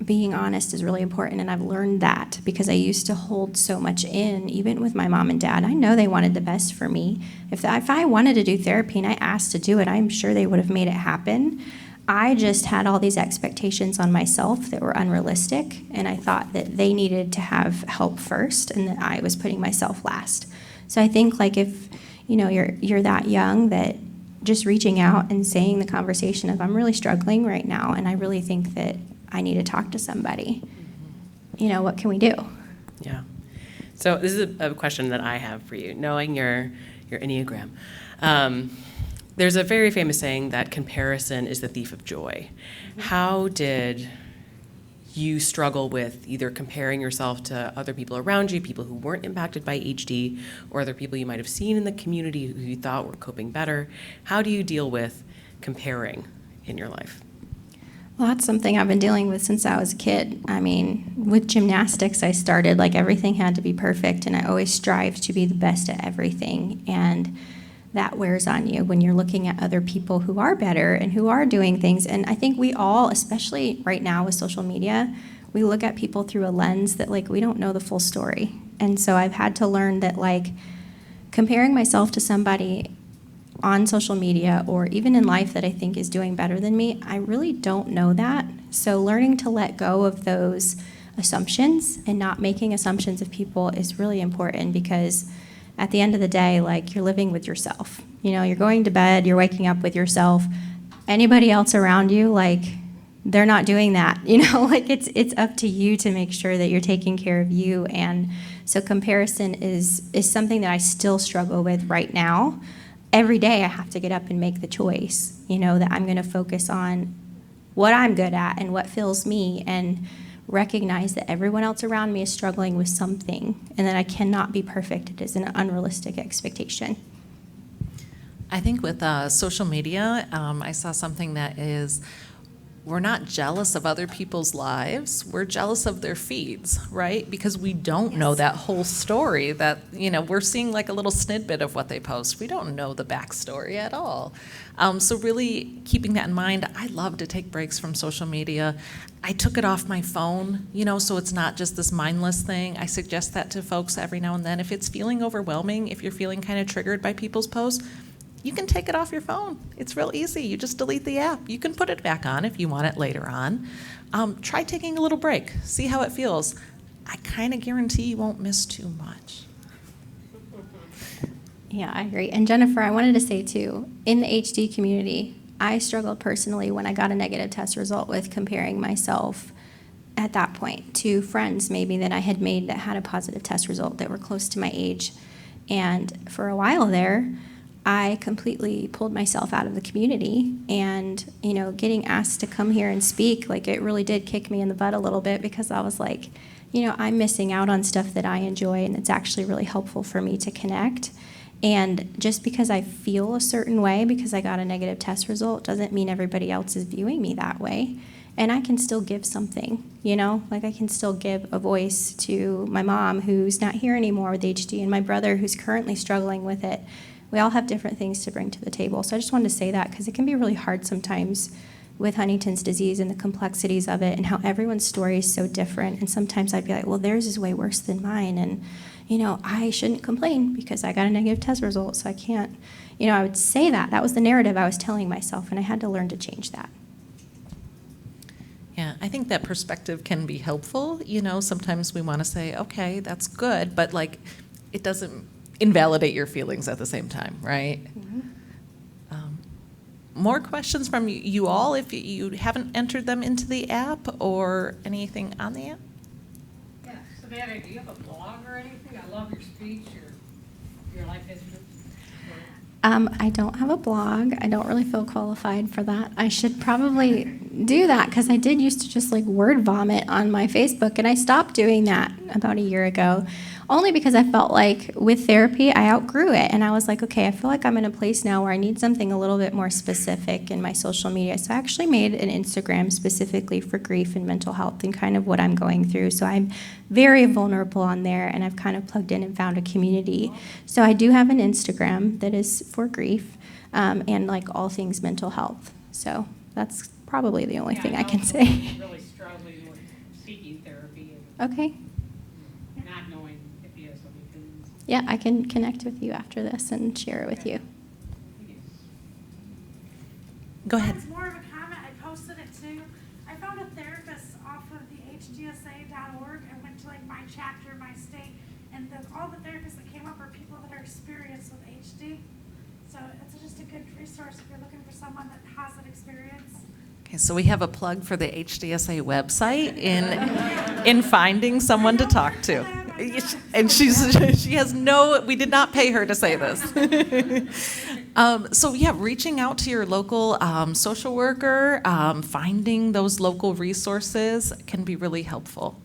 S2: Being honest is really important, and I've learned that because I used to hold so much in, even with my mom and dad. I know they wanted the best for me. If I wanted to do therapy and I asked to do it, I'm sure they would have made it happen. I just had all these expectations on myself that were unrealistic, and I thought that they needed to have help first and that I was putting myself last. So I think like if, you're that young, that just reaching out and saying the conversation of I'm really struggling right now and I really think that I need to talk to somebody. What can we do?
S3: Yeah. So this is a question that I have for you, knowing your Enneagram. There's a very famous saying that comparison is the thief of joy. How did you struggle with either comparing yourself to other people around you, people who weren't impacted by HD, or other people you might have seen in the community who you thought were coping better? How do you deal with comparing in your life?
S2: Well, that's something I've been dealing with since I was a kid. I mean, with gymnastics, I started like everything had to be perfect, and I always strived to be the best at everything. And that wears on you when you're looking at other people who are better and who are doing things. And I think we all, especially right now with social media, we look at people through a lens that like we don't know the full story. And so I've had to learn that like comparing myself to somebody on social media or even in life that I think is doing better than me, I really don't know that. So learning to let go of those assumptions and not making assumptions of people is really important, because at the end of the day, like, you're living with yourself. You're going to bed, you're waking up with yourself. Anybody else around you, like, they're not doing that. Like, it's up to you to make sure that you're taking care of you. And so comparison is something that I still struggle with right now. Every day I have to get up and make the choice, that I'm going to focus on what I'm good at and what fills me, and recognize that everyone else around me is struggling with something and that I cannot be perfect. It is an unrealistic expectation.
S1: I think with social media, I saw something that is, we're not jealous of other people's lives, we're jealous of their feeds, right? Because we don't know that whole story, that, we're seeing like a little snippet of what they post. We don't know the backstory at all. So really keeping that in mind, I love to take breaks from social media. I took it off my phone, so it's not just this mindless thing. I suggest that to folks every now and then. If it's feeling overwhelming, if you're feeling kind of triggered by people's posts, you can take it off your phone. It's real easy. You just delete the app. You can put it back on if you want it later on. Try taking a little break. See how it feels. I kind of guarantee you won't miss too much.
S2: Yeah, I agree. And Jennifer, I wanted to say too, in the HD community, I struggled personally when I got a negative test result with comparing myself at that point to friends maybe that I had made that had a positive test result that were close to my age. And for a while there, I completely pulled myself out of the community, and, getting asked to come here and speak, like, it really did kick me in the butt a little bit, because I was like, I'm missing out on stuff that I enjoy and it's actually really helpful for me to connect. And just because I feel a certain way because I got a negative test result doesn't mean everybody else is viewing me that way. And I can still give something, like I can still give a voice to my mom who's not here anymore with HD, and my brother who's currently struggling with it. We all have different things to bring to the table. So I just wanted to say that, because it can be really hard sometimes with Huntington's disease and the complexities of it and how everyone's story is so different. And sometimes I'd be like, well, theirs is way worse than mine. And, I shouldn't complain because I got a negative test result, so I can't. I would say that. That was the narrative I was telling myself, and I had to learn to change that.
S1: Yeah, I think that perspective can be helpful. Sometimes we want to say, okay, that's good, but like, it doesn't invalidate your feelings at the same time, right?
S2: Mm-hmm.
S1: More questions from you all, if you haven't entered them into the app or anything on the app?
S4: Yeah, Savannah, do you have a blog or anything? I love your speech, your life history.
S2: I don't have a blog. I don't really feel qualified for that. I should probably do that, because I did used to just like word vomit on my Facebook, and I stopped doing that about a year ago, only because I felt like with therapy I outgrew it, and I was like, okay, I feel like I'm in a place now where I need something a little bit more specific in my social media. So I actually made an Instagram specifically for grief and mental health and kind of what I'm going through. So I'm very vulnerable on there, and I've kind of plugged in and found a community. So I do have an Instagram that is for grief, and like all things mental health. So that's probably the only thing I can say.
S4: Really struggling with seeking therapy
S2: Okay.
S4: and not knowing if you have some opinions.
S2: Yeah, I can connect with you after this and share it with you.
S1: Go ahead.
S5: It's more of a comment. I hdsa.org and went to like my chapter, my state, and all the therapists that came up are people that are experienced with HD. So it's just a good resource if you're looking for someone that has that experience.
S1: Okay, so we have a plug for the HDSA website in finding someone to talk to. And she has we did not pay her to say this. So yeah, reaching out to your local social worker, finding those local resources can be really helpful.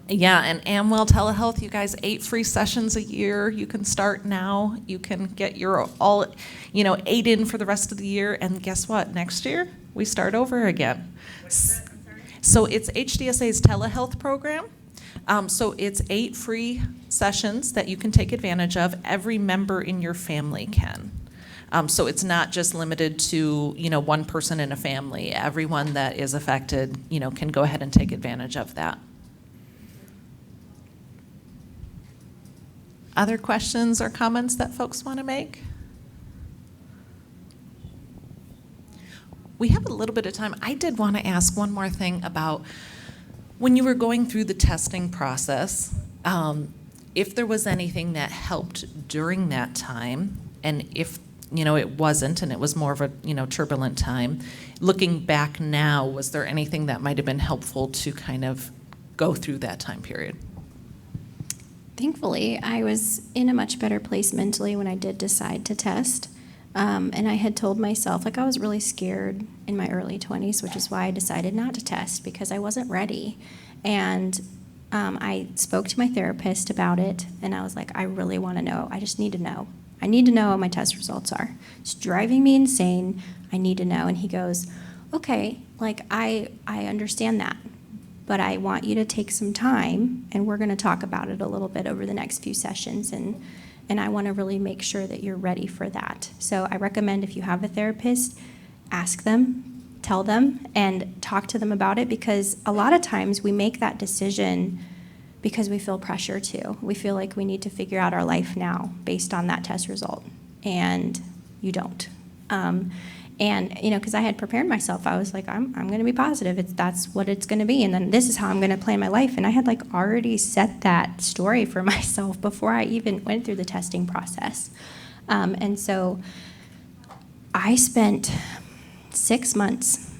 S1: Yeah, and Amwell Telehealth, you guys, 8 free sessions a year. You can start now. You can get your 8 in for the rest of the year. And guess what? Next year, we start over again. So it's HDSA's telehealth program. So it's 8 free sessions that you can take advantage of. Every member in your family can. So it's not just limited to, one person in a family. Everyone that is affected, can go ahead and take advantage of that. Other questions or comments that folks want to make? We have a little bit of time. I did want to ask one more thing about when you were going through the testing process, if there was anything that helped during that time, and if it wasn't, and it was more of a turbulent time, looking back now, was there anything that might have been helpful to kind of go through that time period?
S2: Thankfully, I was in a much better place mentally when I did decide to test. And I had told myself, I was really scared in my early 20s, which is why I decided not to test, because I wasn't ready. And I spoke to my therapist about it, and I was like, I really want to know. I just need to know. I need to know what my test results are. It's driving me insane. I need to know. And he goes, okay, I understand that, but I want you to take some time, and we're going to talk about it a little bit over the next few sessions, and I want to really make sure that you're ready for that. So I recommend if you have a therapist, ask them, tell them, and talk to them about it, because a lot of times we make that decision because we feel pressure to. We feel like we need to figure out our life now based on that test result, and you don't. And, because I had prepared myself, I was like, I'm going to be positive. That's what it's going to be. And then this is how I'm going to plan my life. And I had already set that story for myself before I even went through the testing process. And so I spent 6 months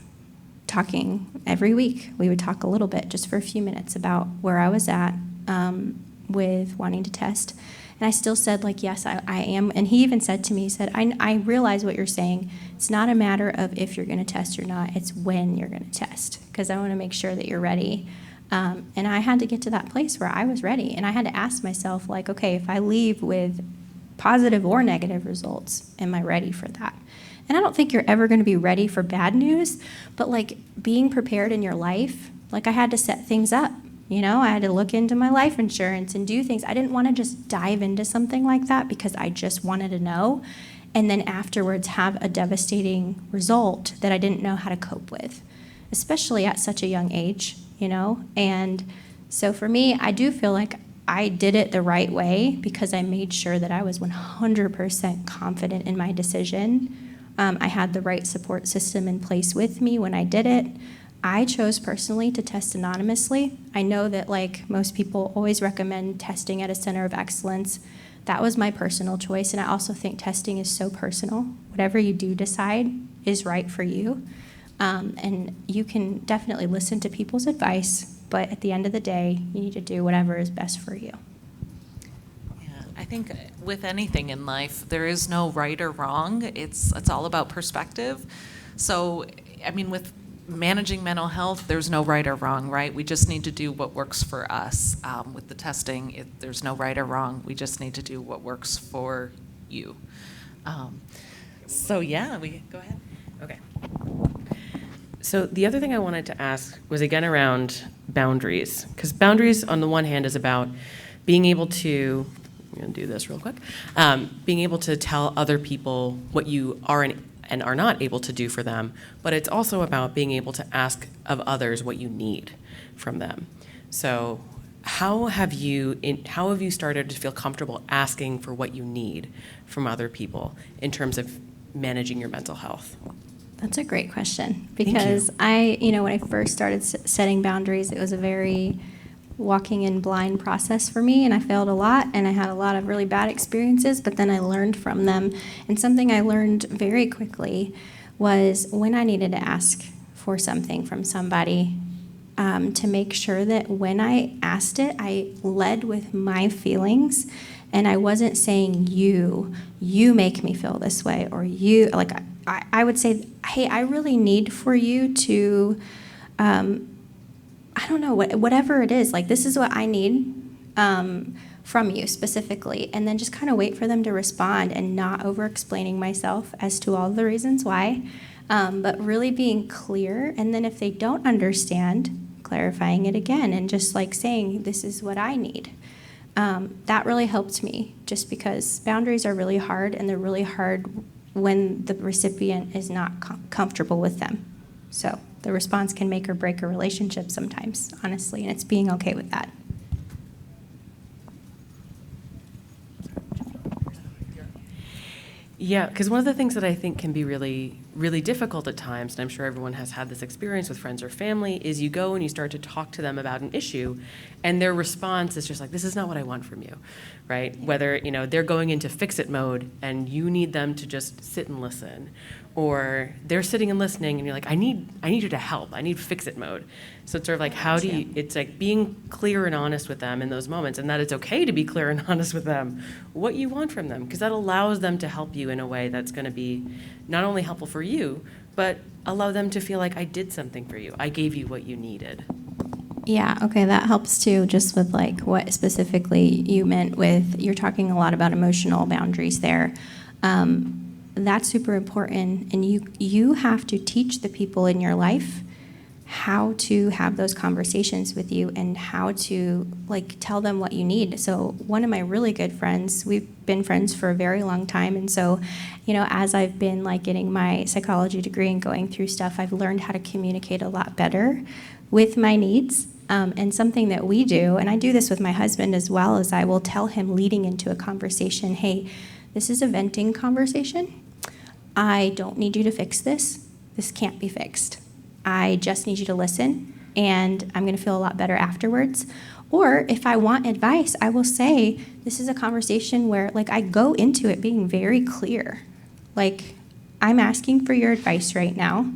S2: talking every week. We would talk a little bit, just for a few minutes, about where I was at with wanting to test. And I still said, yes, I am. And he even said to me, he said, I realize what you're saying. It's not a matter of if you're going to test or not. It's when you're going to test, because I want to make sure that you're ready. And I had to get to that place where I was ready. And I had to ask myself, okay, if I leave with positive or negative results, am I ready for that? And I don't think you're ever going to be ready for bad news, but being prepared in your life, I had to set things up. I had to look into my life insurance and do things. I didn't want to just dive into something like that because I just wanted to know, and then afterwards have a devastating result that I didn't know how to cope with, especially at such a young age, And so for me, I do feel like I did it the right way because I made sure that I was 100% confident in my decision. I had the right support system in place with me when I did it. I chose personally to test anonymously. I know that most people always recommend testing at a center of excellence. That was my personal choice, and I also think testing is so personal. Whatever you do decide is right for you. And you can definitely listen to people's advice, but at the end of the day, you need to do whatever is best for you.
S1: Yeah, I think with anything in life, there is no right or wrong. It's all about perspective. So, with managing mental health, there's no right or wrong, right? We just need to do what works for us. With the testing, there's no right or wrong. We just need to do what works for you. So yeah, go ahead.
S3: Okay. So the other thing I wanted to ask was again around boundaries, because boundaries on the one hand is about being able to, I'm going to do this real quick, being able to tell other people what you are and are not able to do for them, but it's also about being able to ask of others what you need from them. So how have you started to feel comfortable asking for what you need from other people in terms of managing your mental health?
S2: That's a great question
S3: Thank you.
S2: because when I first started setting boundaries, it was a very walking in blind process for me, and I failed a lot, and I had a lot of really bad experiences, but then I learned from them. And something I learned very quickly was when I needed to ask for something from somebody, to make sure that when I asked it, I led with my feelings, and I wasn't saying you make me feel this way, or you, like, I would say, hey, I really need for you to, I don't know, whatever it is, like, this is what I need from you specifically, and then just kind of wait for them to respond and not over-explaining myself as to all the reasons why, but really being clear, and then if they don't understand, clarifying it again and just like saying, this is what I need. That really helped me, just because boundaries are really hard, and they're really hard when the recipient is not comfortable with them. So the response can make or break a relationship sometimes, honestly, and it's being okay with that.
S3: Yeah, because one of the things that I think can be really, really difficult at times, and I'm sure everyone has had this experience with friends or family, is you go and you start to talk to them about an issue, and their response is just like, this is not what I want from you, right? Whether, they're going into fix-it mode, and you need them to just sit and listen, or they're sitting and listening, and you're like, I need you to help. I need fix-it mode. So it's sort of like, it's like being clear and honest with them in those moments, and that it's okay to be clear and honest with them, what you want from them, because that allows them to help you in a way that's going to be not only helpful for you, but allow them to feel like I did something for you. I gave you what you needed.
S2: Yeah, okay, that helps too, just with like what specifically you meant with, you're talking a lot about emotional boundaries there. That's super important, and you have to teach the people in your life how to have those conversations with you and how to like tell them what you need. So one of my really good friends, we've been friends for a very long time, and so as I've been like getting my psychology degree and going through stuff, I've learned how to communicate a lot better with my needs. And something that we do, and I do this with my husband as well, is I will tell him leading into a conversation, hey, this is a venting conversation. I don't need you to fix this. This can't be fixed. I just need you to listen, and I'm going to feel a lot better afterwards. Or if I want advice, I will say, this is a conversation where like I go into it being very clear. Like, I'm asking for your advice right now.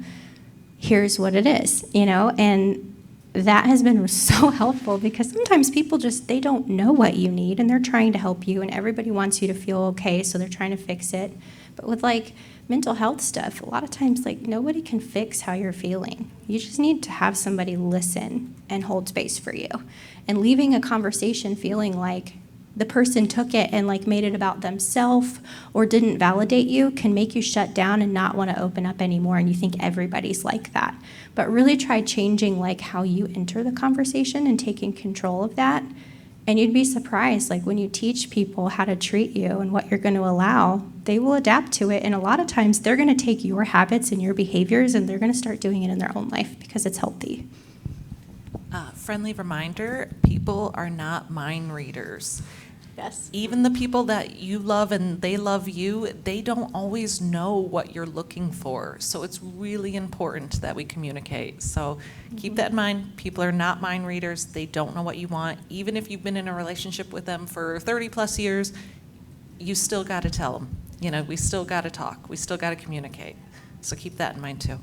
S2: Here's what it is, and that has been so helpful, because sometimes people they don't know what you need, and they're trying to help you, and everybody wants you to feel okay, so they're trying to fix it. But with like mental health stuff, a lot of times like nobody can fix how you're feeling. You just need to have somebody listen and hold space for you. And leaving a conversation feeling like the person took it and like made it about themselves or didn't validate you can make you shut down and not want to open up anymore, and you think everybody's like that. But really try changing like how you enter the conversation and taking control of that. And you'd be surprised, like when you teach people how to treat you and what you're going to allow, they will adapt to it. And a lot of times they're going to take your habits and your behaviors and they're going to start doing it in their own life because it's healthy.
S1: Friendly reminder, people are not mind readers.
S2: Yes.
S1: Even the people that you love and they love you, they don't always know what you're looking for. So it's really important that we communicate. So keep that in mind. People are not mind readers. They don't know what you want. Even if you've been in a relationship with them for 30 plus years, you still got to tell them. We still got to talk. We still got to communicate. So keep that in mind too.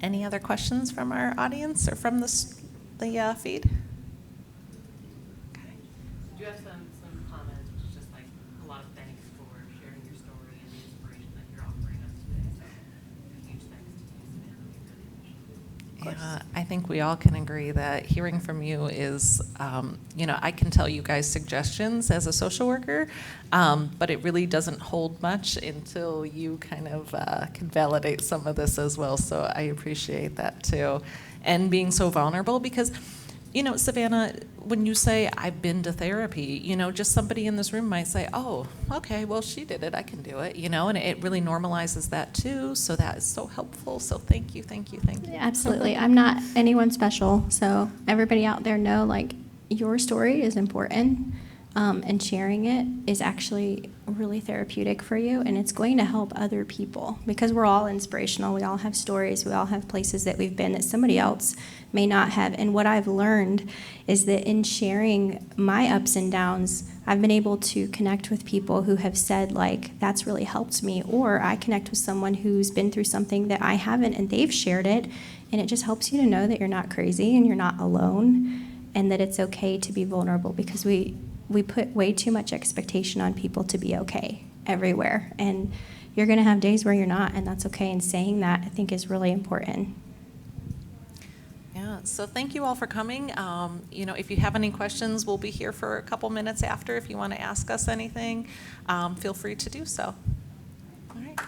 S1: Any other questions from our audience or from the feed?
S3: Do you have some comments, which is just like a lot of thanks for sharing your story and the inspiration that you're offering us today. So a huge thanks to you, Savannah. We really appreciate it.
S1: Yeah, I think we all can agree that hearing from you is, I can tell you guys suggestions as a social worker, but it really doesn't hold much until you kind of can validate some of this as well. So I appreciate that too. And being so vulnerable because, Savannah, when you say I've been to therapy, just somebody in this room might say, oh, okay, well, she did it, I can do it, and it really normalizes that too. So that is so helpful. So thank you.
S2: Absolutely. I'm not anyone special. So everybody out there know, like, your story is important. and sharing it is actually really therapeutic for you, and it's going to help other people because we're all inspirational. We all have stories. We all have places that we've been that somebody else may not have. And what I've learned is that in sharing my ups and downs, I've been able to connect with people who have said, like, that's really helped me, or I connect with someone who's been through something that I haven't and they've shared it, and it just helps you to know that you're not crazy and you're not alone and that it's okay to be vulnerable because we put way too much expectation on people to be okay everywhere. And you're going to have days where you're not, and that's okay. And saying that, I think, is really important.
S1: Yeah, so thank you all for coming. If you have any questions, we'll be here for a couple minutes after. If you want to ask us anything, feel free to do so. All right.